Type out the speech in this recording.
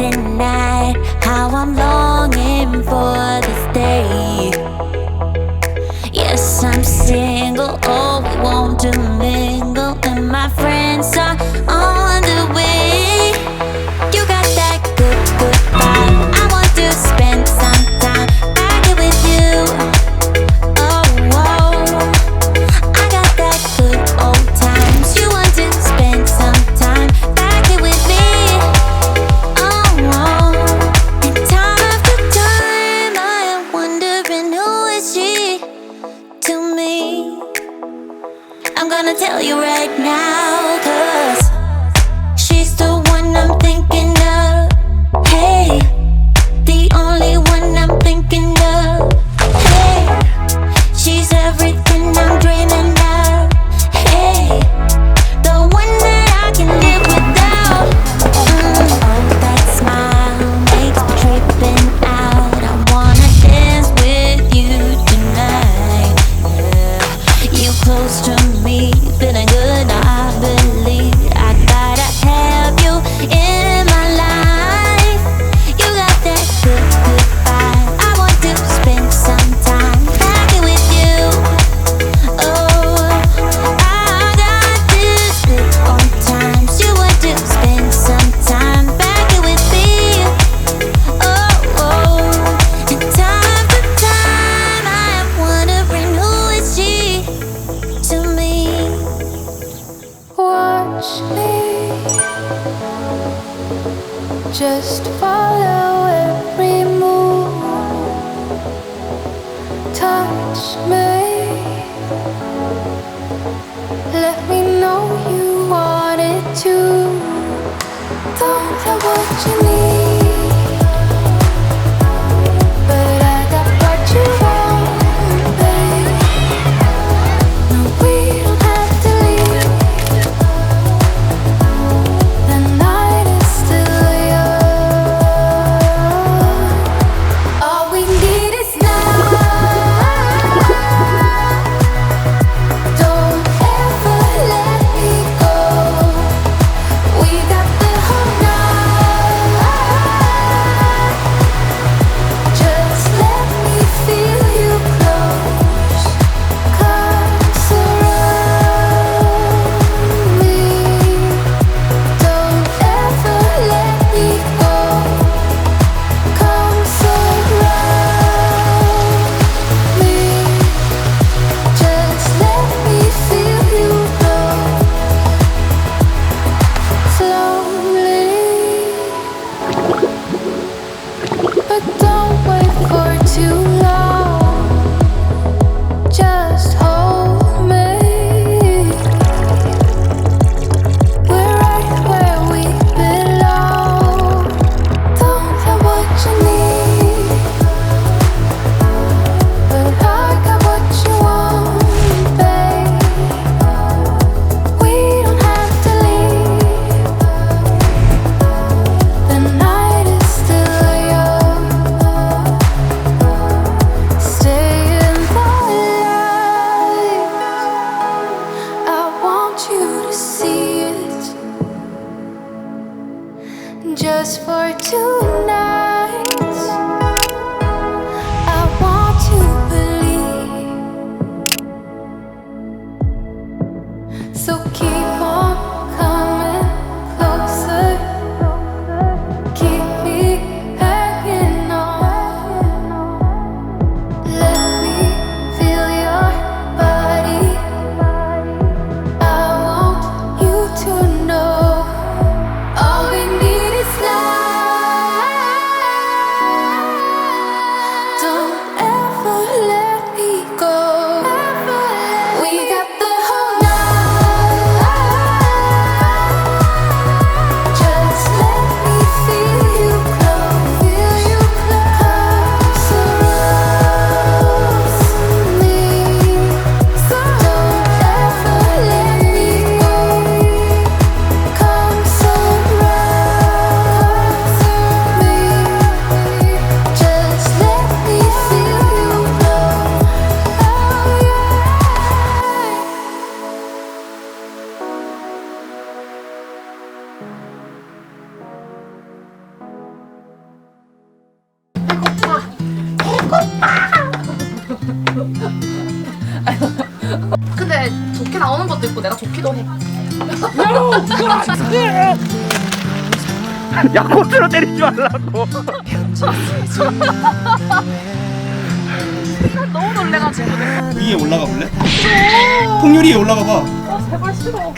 Friday night, how I'm longing for this day. Yes, I'm single, oh, we won't do mingle, and my friends are on the way. You got that good, good vibe. I want to spend some time back here with you. Oh, whoa. I got that good old times. You want to spend some time back here with me. Oh, whoa. And time after time, I am wondering who is she to me. I'm gonna tell you right now, 'cause she's the one I'm thinking of. Hey, the only one I'm thinking of. Hey, she's everything I'm dreaming of. Hey, the one that I can live without. Oh, that smile makes me tripping out. I wanna dance with you tonight. Yeah, you close to me, feeling good. I believe I gotta have you in my life. You got that good, good vibe. I want to spend some time back here with you. Oh, I got this good old times. You want to spend some time back here with me. Oh, oh. And time after time, I am wondering who is she to me. Watch me, just follow every move. Touch me, let me know you want it too. Don't know what you need, but I got what you want, babe. No, we don't have to leave. The night is still young. All we need is now. Don't ever let me go. We got the whole night. Just let me feel you close. Come surround me. Don't ever let me go. Come surround me. Just let me feel you glow. Slowly, but don't wait for too long. Just hold me. We're right where we belong. Don't know what you need, but I got what you want, babe. We don't have to leave. The night is still young. Stay in the light. I want you to see it, just for tonight. I want to believe. So keep on coming closer. Keep me hanging on. Let me feel your body. I want you to know all we need is love. 나오는 것도 있고 내가 좋기도 해. 야 코트로 때리지 말라고. 너무 놀래가지고. 위에 올라가 볼래? 통유리 위에 올라가 봐. 제발 싫어.